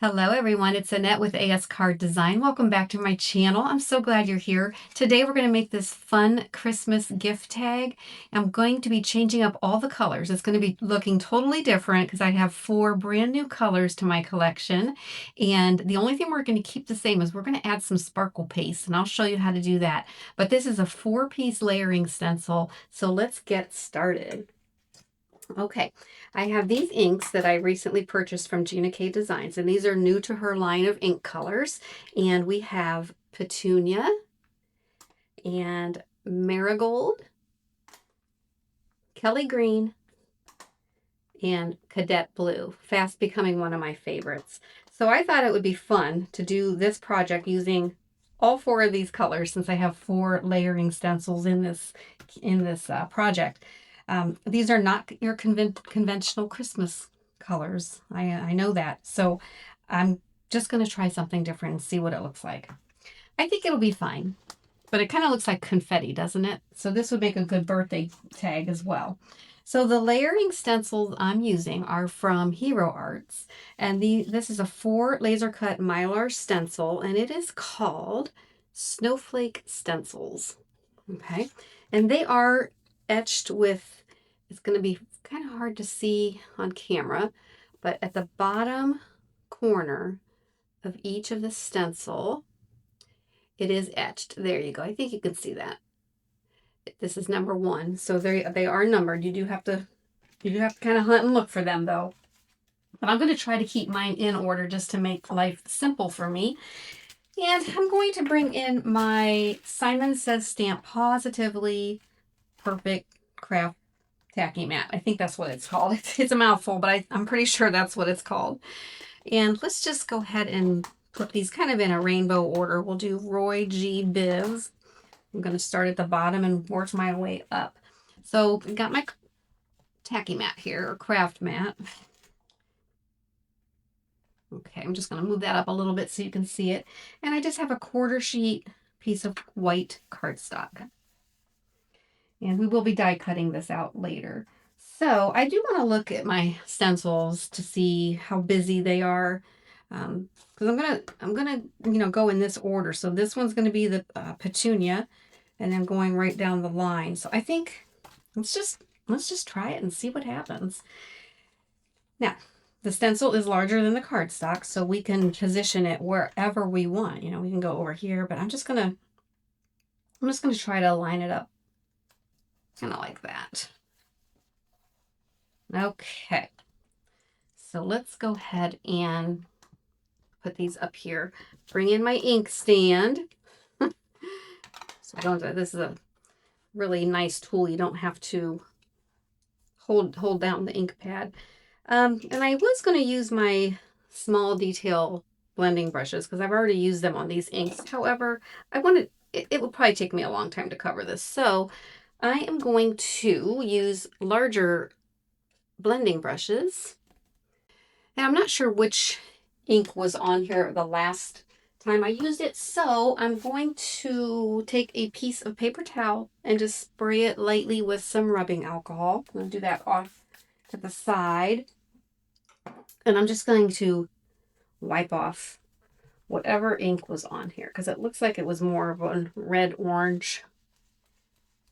Hello everyone, it's Annette with ASCardDesign. Welcome back to my channel. I'm so glad you're here. Today we're going to make this fun Christmas gift tag. I'm going to be changing up all the colors. It's going to be looking totally different because I have 4 brand new colors to my collection. And the only thing we're going to keep the same is we're going to add some sparkle paste, and I'll show you how to do that. But this is a 4-piece layering stencil, so let's get started. Okay, I have these inks that I recently purchased from Ginakdesigns, and these are new to her line of ink colors. And we have Petunia and Marigold, Kelly Green, and Cadet Blue, fast becoming one of my favorites. So I thought it would be fun to do this project using all 4 of these colors, since I have 4 layering stencils in this project. These are not your conventional Christmas colors. I know that. So I'm just going to try something different and see what it looks like. I think it'll be fine, but it kind of looks like confetti, doesn't it? So this would make a good birthday tag as well. So the layering stencils I'm using are from Hero Arts, and this is a 4 laser cut mylar stencil, and it is called Snowflake Stencils. Okay, and they are etched with, it's going to be kind of hard to see on camera, but at the bottom corner of each of the stencil, it is etched. There you go. I think you can see that. This is number 1. So they are numbered. You do have to kind of hunt and look for them though. But I'm going to try to keep mine in order just to make life simple for me. And I'm going to bring in my simonsaysstamp Positively Perfect Craft Tacky Mat. I think that's what it's called. It's a mouthful, but I'm pretty sure that's what it's called. And let's just go ahead and put these kind of in a rainbow order. We'll do Roy G. Biv. I'm going to start at the bottom and work my way up. So I got my tacky mat here, or craft mat. Okay, I'm just going to move that up a little bit so you can see it. And I just have a 1/4 sheet piece of white cardstock. And we will be die cutting this out later. So I do want to look at my stencils to see how busy they are. Because I'm gonna go in this order. So this one's gonna be the Petunia, and then going right down the line. So I think let's just try it and see what happens. Now, the stencil is larger than the cardstock, so we can position it wherever we want. You know, we can go over here, but I'm just gonna try to line it up kind of like that. Okay, so let's go ahead and put these up here. Bring in my ink stand. So this is a really nice tool. You don't have to hold down the ink pad. And I was going to use my small detail blending brushes because I've already used them on these inks. However, it would probably take me a long time to cover this. So I am going to use larger blending brushes. And I'm not sure which ink was on here the last time I used it, so I'm going to take a piece of paper towel and just spray it lightly with some rubbing alcohol. I'm going to do that off to the side, and I'm just going to wipe off whatever ink was on here because it looks like it was more of a red orange.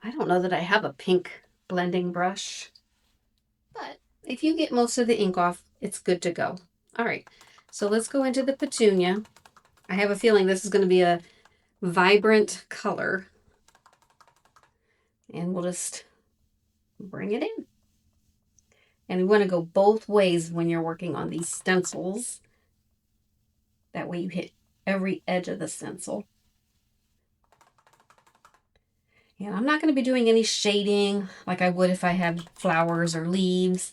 I don't know that I have a pink blending brush, but if you get most of the ink off, it's good to go. All right, so let's go into the Petunia. I have a feeling this is going to be a vibrant color. And we'll just bring it in. And we want to go both ways when you're working on these stencils. That way you hit every edge of the stencil. And I'm not going to be doing any shading like I would if I had flowers or leaves.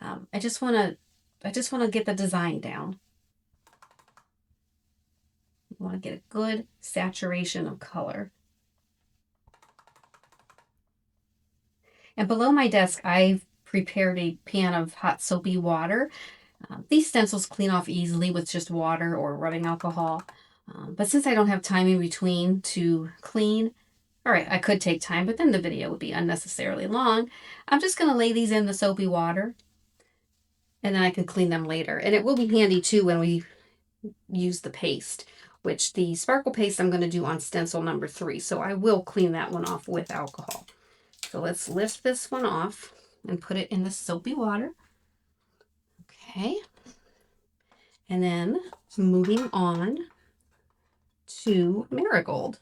I just want to get the design down. You want to get a good saturation of color. And below my desk, I've prepared a pan of hot soapy water. These stencils clean off easily with just water or rubbing alcohol. But since I don't have time in between to clean, all right, I could take time, but then the video would be unnecessarily long. I'm just going to lay these in the soapy water, and then I can clean them later. And it will be handy too when we use the paste, which the sparkle paste I'm going to do on stencil number 3. So I will clean that one off with alcohol. So let's lift this one off and put it in the soapy water. Okay. And then moving on to marigold.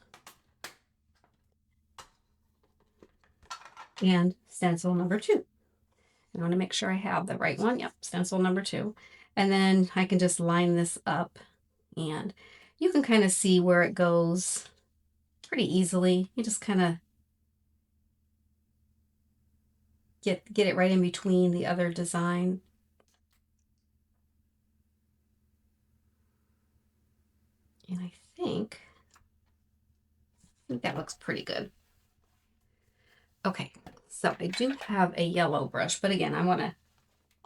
And stencil number 2. I want to make sure I have the right one. Yep, stencil number 2. And then I can just line this up, and you can kind of see where it goes pretty easily. You just kind of get it right in between the other design. And I think that looks pretty good. Okay, so I do have a yellow brush, but again, I want to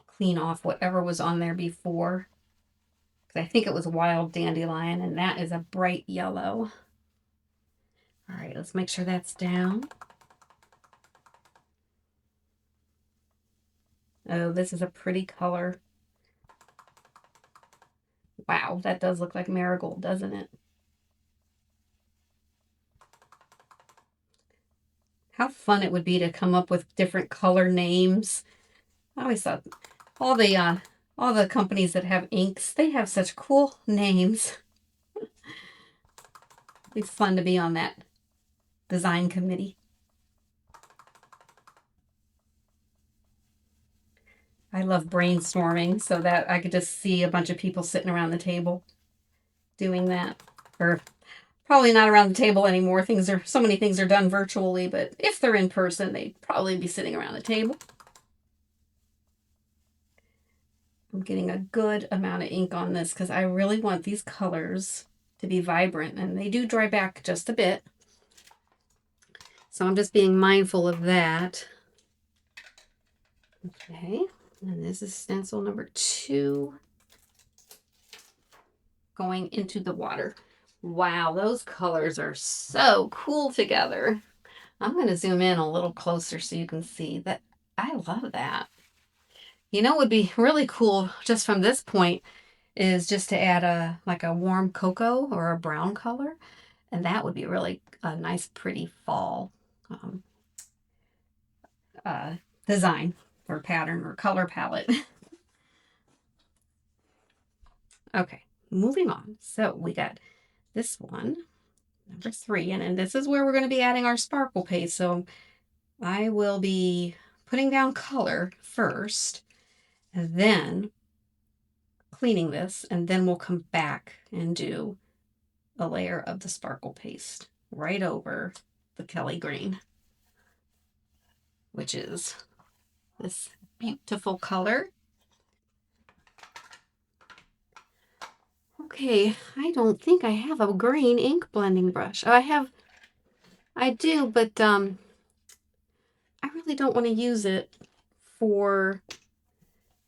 clean off whatever was on there before, because I think it was wild dandelion, and that is a bright yellow. All right, let's make sure that's down. Oh, this is a pretty color. Wow, that does look like marigold, doesn't it? How fun it would be to come up with different color names. I always thought all the companies that have inks, they have such cool names. It'd be fun to be on that design committee. I love brainstorming, so that I could just see a bunch of people sitting around the table doing that. Or probably not around the table anymore. So many things are done virtually, but if they're in person, they'd probably be sitting around the table. I'm getting a good amount of ink on this because I really want these colors to be vibrant, and they do dry back just a bit. So I'm just being mindful of that. Okay, and this is stencil number 2 going into the water. Wow, those colors are so cool together. I'm going to zoom in a little closer so you can see that. I love that. You know what would be really cool just from this point is just to add a warm cocoa or a brown color, and that would be really a nice pretty fall design or pattern or color palette. Okay, moving on. So we got this one, number 3, and this is where we're going to be adding our sparkle paste. So I will be putting down color first, and then cleaning this, and then we'll come back and do a layer of the sparkle paste right over the Kelly green, which is this beautiful color. Okay, I don't think I have a green ink blending brush. Oh, I do, but I really don't want to use it for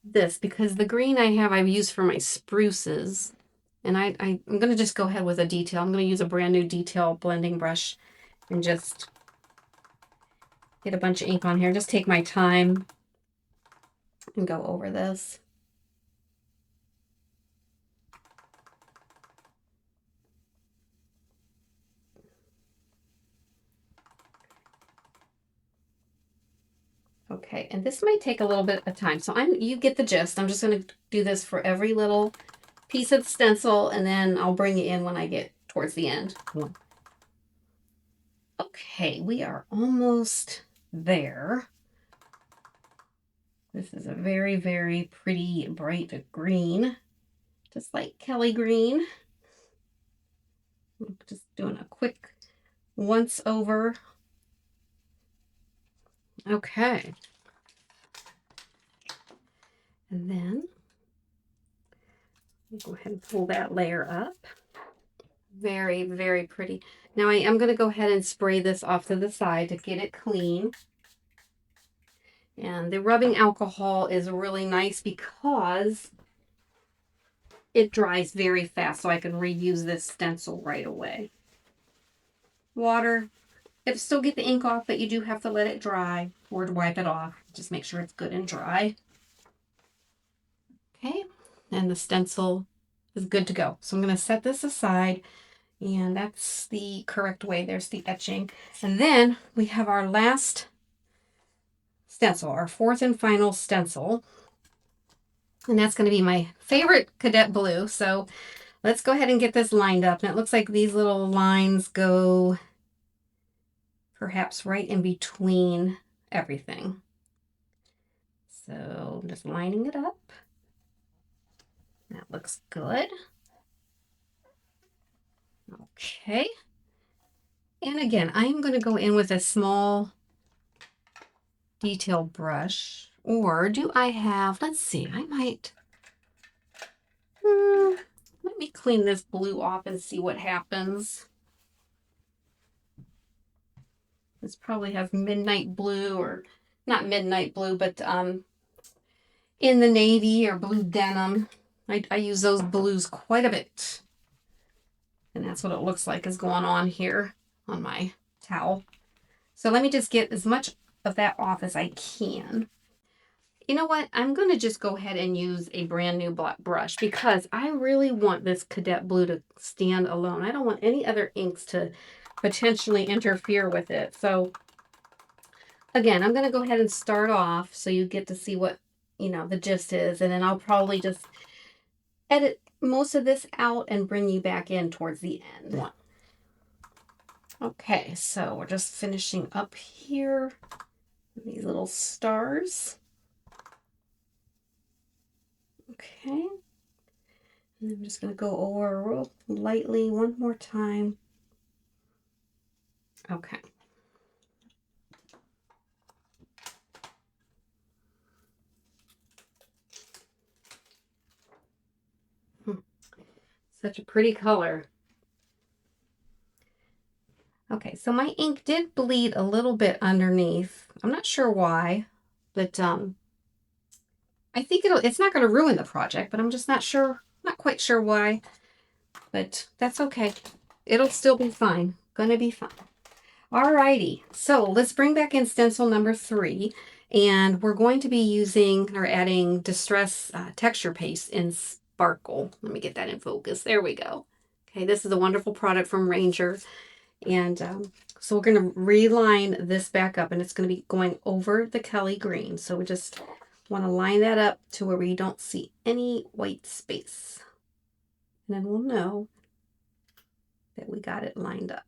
this because the green I've used for my spruces, and I'm going to just go ahead with a detail. I'm going to use a brand new detail blending brush and just get a bunch of ink on here. Just take my time and go over this. Okay, and this might take a little bit of time. So you get the gist. I'm just going to do this for every little piece of the stencil, and then I'll bring it in when I get towards the end. Okay, we are almost there. This is a very, very pretty bright green, just like Kelly green. I'm just doing a quick once over. Okay. And then go ahead and pull that layer up. Very, very pretty. Now I am going to go ahead and spray this off to the side to get it clean. And the rubbing alcohol is really nice because it dries very fast, so I can reuse this stencil right away. Water, it'll still get the ink off, but you do have to let it dry or wipe it off. Just make sure it's good and dry. Okay, and the stencil is good to go. So I'm going to set this aside, and that's the correct way. There's the etching. And then we have our last stencil, our fourth and final stencil. And that's going to be my favorite cadet blue. So let's go ahead and get this lined up. And it looks like these little lines go perhaps right in between everything. So I'm just lining it up. That looks good. Okay. And again, I'm going to go in with a small detail brush. Or do I have, let's see, I might, let me clean this blue off and see what happens. This probably has midnight blue, or not midnight blue, but in the navy or blue denim. I use those blues quite a bit. And that's what it looks like is going on here on my towel. So let me just get as much of that off as I can. You know what? I'm going to just go ahead and use a brand new black brush because I really want this cadet blue to stand alone. I don't want any other inks to potentially interfere with it. So again, I'm going to go ahead and start off so you get to see what, the gist is. And then I'll probably just edit most of this out and bring you back in towards the end. Okay, so we're just finishing up here. These little stars. Okay. And I'm just going to go over real lightly one more time. Okay. Such a pretty color. Okay, so my ink did bleed a little bit underneath. I'm not sure why, but I think it's not going to ruin the project, but I'm just not quite sure why. But that's okay. It'll still be fine. Gonna be fine. Alrighty, so let's bring back in stencil number 3, and we're going to be using or adding distress texture paste in Sparkle. Let me get that in focus. There we go. Okay, this is a wonderful product from Ranger, and so we're going to reline this back up, and it's going to be going over the Kelly green. So we just want to line that up to where we don't see any white space, and then we'll know that we got it lined up.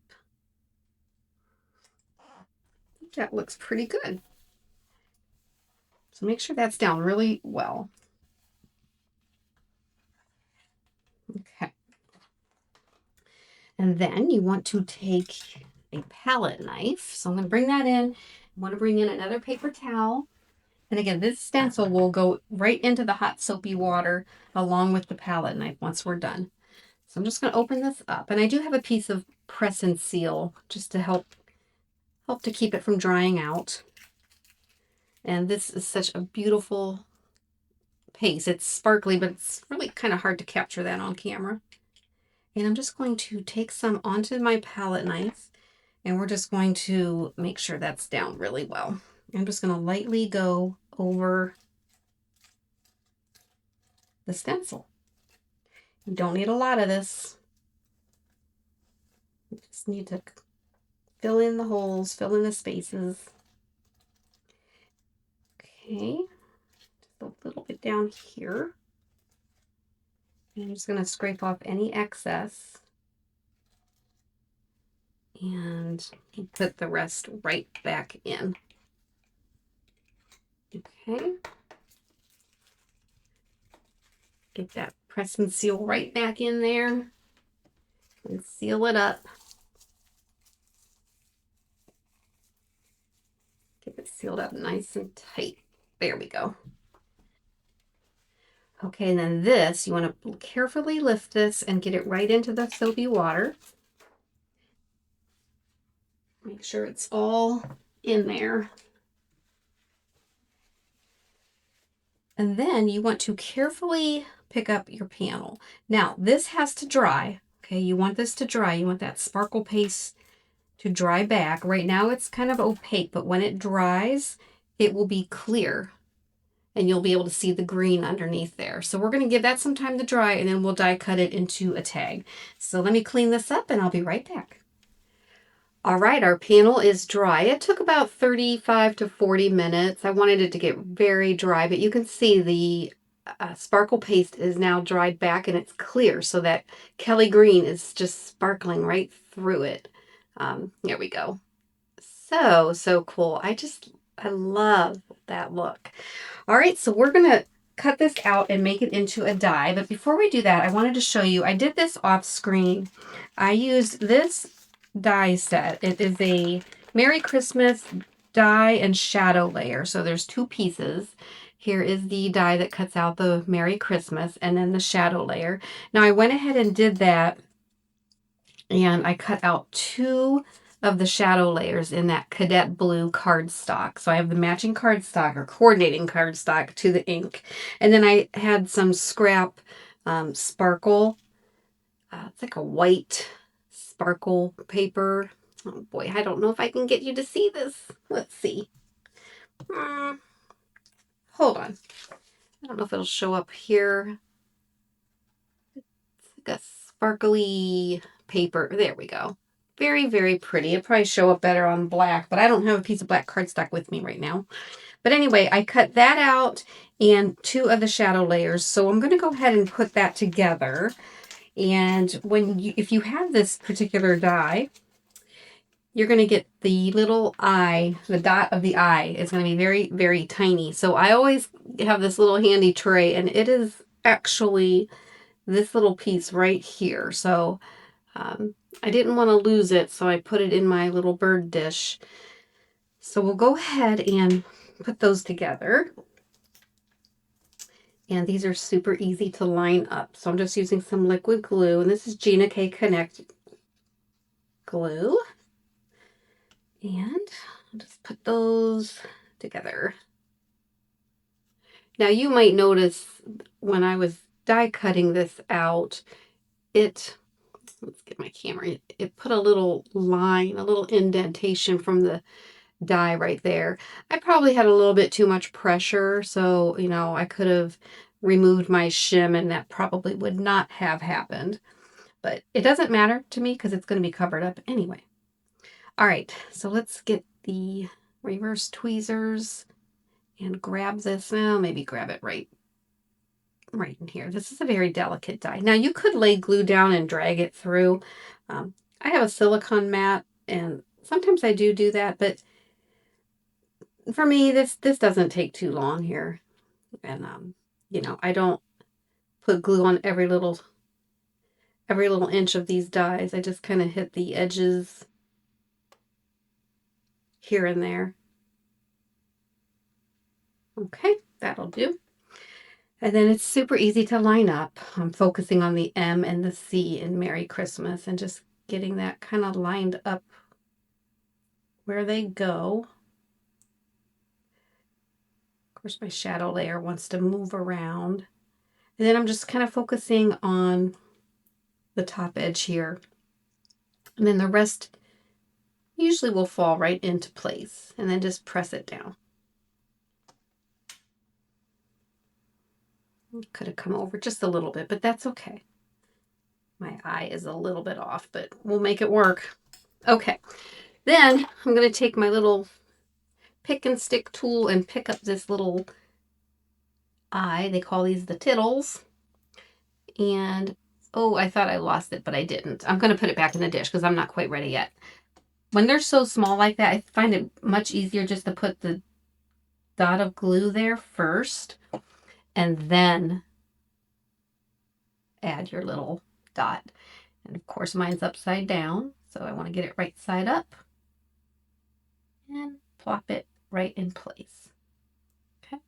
That looks pretty good. So make sure that's down really well. Okay. And then you want to take a palette knife. So I'm going to bring that in. I want to bring in another paper towel. And again, this stencil will go right into the hot soapy water along with the palette knife once we're done. So I'm just going to open this up. And I do have a piece of press and seal just to help to keep it from drying out. And this is such a beautiful paste. It's sparkly, but it's really kind of hard to capture that on camera. And I'm just going to take some onto my palette knife, and we're just going to make sure that's down really well. I'm just going to lightly go over the stencil. You don't need a lot of this. You just need to fill in the holes, fill in the spaces. Okay, just a little bit down here. And I'm just going to scrape off any excess and put the rest right back in. Okay. Get that press and seal right back in there and seal it up. Get it sealed up nice and tight. There we go. Okay, and then this, you want to carefully lift this and get it right into the soapy water. Make sure it's all in there. And then you want to carefully pick up your panel. Now, this has to dry. Okay, you want this to dry. You want that sparkle paste to dry back. Right now it's kind of opaque, but when it dries, it will be clear. and you'll be able to see the green underneath there. So we're going to give that some time to dry, and then we'll die cut it into a tag. So let me clean this up and I'll be right back. All right, our panel is dry. It took about 35 to 40 minutes. I wanted it to get very dry, but you can see the sparkle paste is now dried back and it's clear, so that Kelly green is just sparkling right through it. There we go. So cool. I love that look. All right, so we're going to cut this out and make it into a die. But before we do that, I wanted to show you, I did this off screen. I used this die set. It is a Merry Christmas die and shadow layer. So there's two pieces. Here is the die that cuts out the Merry Christmas and then the shadow layer. Now I went ahead and did that, and I cut out two of the shadow layers in that cadet blue cardstock. So I have the matching cardstock, or coordinating cardstock, to the ink. And then I had some scrap sparkle. It's like a white sparkle paper. Oh boy, I don't know if I can get you to see this. Let's see. Hold on. I don't know if it'll show up here. It's like a sparkly paper. There we go. Very, very pretty. It'll probably show up better on black, but I don't have a piece of black cardstock with me right now. But anyway, I cut that out and two of the shadow layers. So I'm going to go ahead and put that together. And if you have this particular die, you're going to get the little eye, the dot of the eye is going to be very, very tiny. So I always have this little handy tray, and it is actually this little piece right here. So I didn't want to lose it, so I put it in my little bird dish. So we'll go ahead and put those together. And these are super easy to line up. So I'm just using some liquid glue, and this is Ginakdesigns glue. And I'll just put those together. Now you might notice when I was die cutting this out, let's get my camera, it put a little line, a little indentation from the die right there. I probably had a little bit too much pressure, so I could have removed my shim and that probably would not have happened. But it doesn't matter to me because it's going to be covered up anyway. All right, so let's get the reverse tweezers and grab this. Now maybe grab it right in here. This is a very delicate die. Now you could lay glue down and drag it through. I have a silicone mat, and sometimes I do that, but for me, this doesn't take too long here. And I don't put glue on every little inch of these dies. I just kind of hit the edges here and there. Okay, that'll do. And then it's super easy to line up. I'm focusing on the M and the C in Merry Christmas and just getting that kind of lined up where they go. Of course, my shadow layer wants to move around. And then I'm just kind of focusing on the top edge here. And then the rest usually will fall right into place. And then just press it down. Could have come over just a little bit, but that's okay. My eye is a little bit off, but we'll make it work. Okay, then I'm going to take my little pick and stick tool and pick up this little eye. They call these the tittles. And, oh, I thought I lost it, but I didn't. I'm going to put it back in the dish because I'm not quite ready yet. When they're so small like that, I find it much easier just to put the dot of glue there first and then add your little dot. And of course mine's upside down, so I want to get it right side up and plop it right in place. Okay.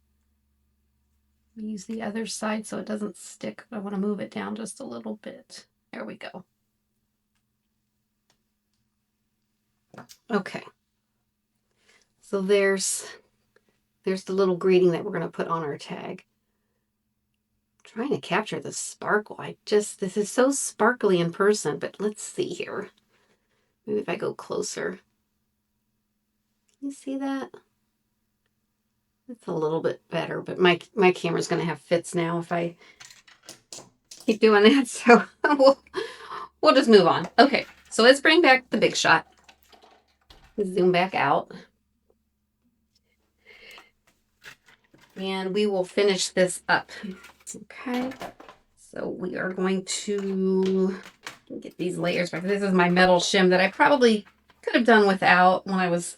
Use the other side so it doesn't stick. I want to move it down just a little bit. There we go. Okay. So there's the little greeting that we're going to put on our tag. Trying to capture the sparkle. This is so sparkly in person, but let's see here. Maybe if I go closer. You see that? The It's a little bit better, but my camera's going to have fits now if I keep doing that. So we'll just move on. Okay, so let's bring back the big shot. Zoom back out. And we will finish this up. Okay, so we are going to get these layers back. This is my metal shim that I probably could have done without when I was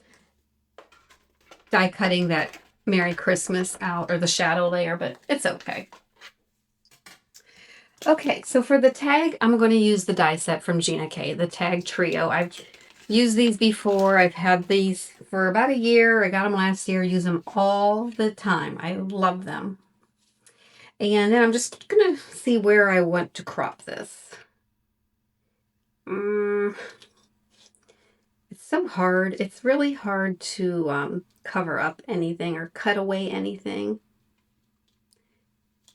die cutting that Merry Christmas out, or the shadow layer, but it's okay. Okay, so for the tag, I'm going to use the die set from Gina K, the tag trio. I've used these before. I've had these for about a year. I got them last year. Use them all the time. I love them. And then I'm just going to see where I want to crop this. It's so hard. It's really hard to cover up anything or cut away anything.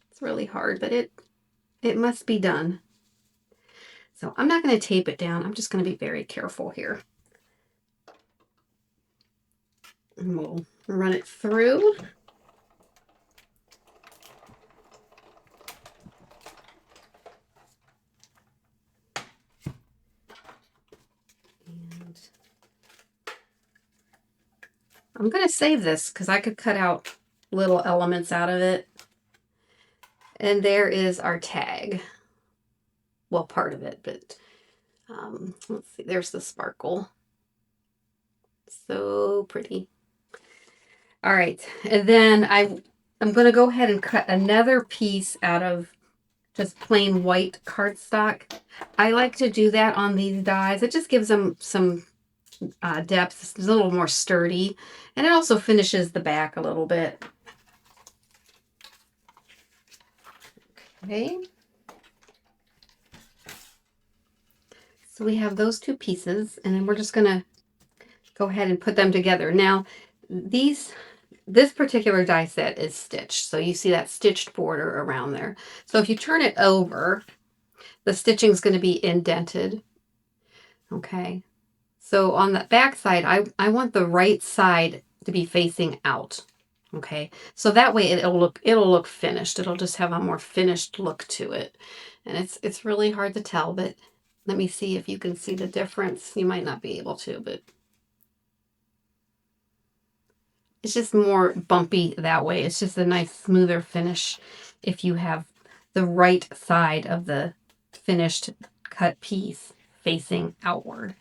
It's really hard, but it must be done. So I'm not going to tape it down. I'm just going to be very careful here. And we'll run it through. And I'm going to save this because I could cut out little elements out of it. And there is our tag. Well, part of it, but let's see, there's the sparkle. So pretty. All right, and then I'm going to go ahead and cut another piece out of just plain white cardstock. I like to do that on these dies. It just gives them some depth. It's a little more sturdy, and it also finishes the back a little bit. Okay. So we have those two pieces, and then we're just going to go ahead and put them together. Now, this particular die set is stitched, so you see that stitched border around there. So if you turn it over, the stitching is going to be indented. Okay. So on the back side, I want the right side to be facing out. Okay. So that way it'll look finished. It'll just have a more finished look to it. And it's really hard to tell, but let me see if you can see the difference. You might not be able to, but it's just more bumpy that way. It's just a nice smoother finish if you have the right side of the finished cut piece facing outward.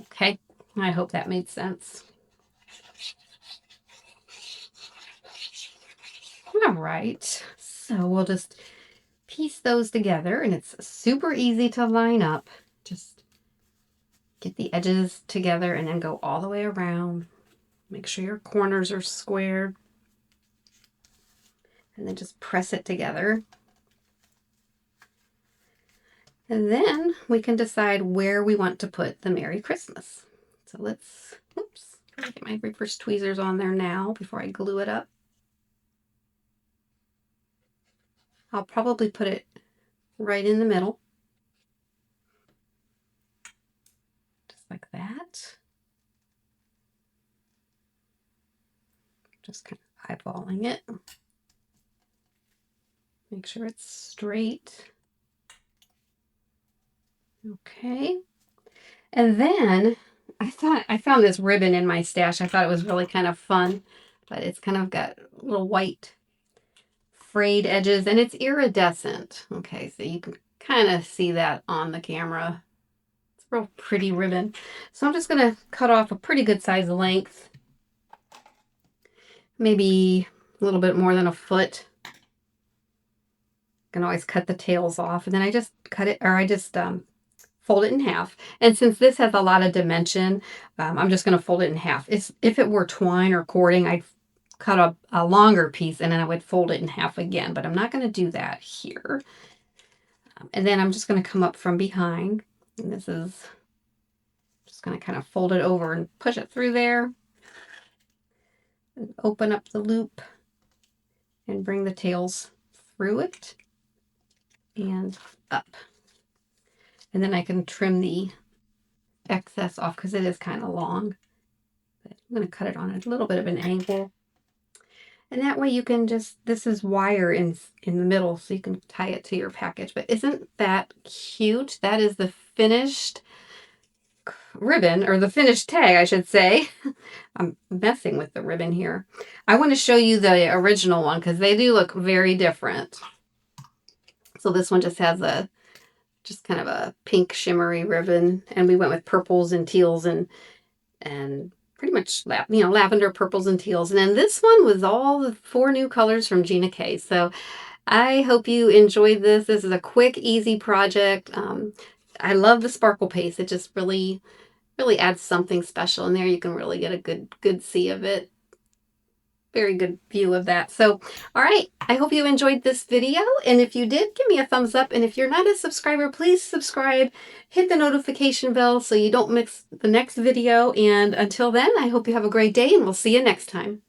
Okay, I hope that made sense. All right, so we'll just piece those together, and it's super easy to line up. Just get the edges together and then go all the way around. Make sure your corners are squared. And then just press it together. And then we can decide where we want to put the Merry Christmas. So let's, get my reverse tweezers on there now before I glue it up. I'll probably put it right in the middle. Just like that. Just kind of eyeballing it. Make sure it's straight. Okay. And then I found this ribbon in my stash. I thought it was really kind of fun, but it's kind of got little white frayed edges and it's iridescent. Okay, so you can kind of see that on the camera. It's a real pretty ribbon. So I'm just going to cut off a pretty good size length. Maybe a little bit more than a foot. You can always cut the tails off, and then I just cut it, or I just fold it in half. And since this has a lot of dimension, I'm just going to fold it in half. If it were twine or cording, I'd cut a longer piece and then I would fold it in half again, but I'm not going to do that here. And then I'm just going to come up from behind, and this is just going to kind of fold it over and push it through there. And open up the loop and bring the tails through it and up. And then I can trim the excess off because it is kind of long. But I'm going to cut it on a little bit of an angle. And that way you can just, this is wire in the middle, so you can tie it to your package. But isn't that cute? That is the finished ribbon, or the finished tag, I should say. I'm messing with the ribbon here. I want to show you the original one because they do look very different. So this one just has a, just kind of a pink shimmery ribbon, and we went with purples and teals and pretty much lavender, purples, and teals. And then this one was all the 4 new colors from Gina K. So I hope you enjoyed this. This is a quick, easy project. I love the sparkle paste. It just really adds something special in there. You can really get a good see of it. Very good view of that. So, all right, I hope you enjoyed this video. And if you did, give me a thumbs up. And if you're not a subscriber, please subscribe. Hit the notification bell so you don't miss the next video. And until then, I hope you have a great day, and we'll see you next time.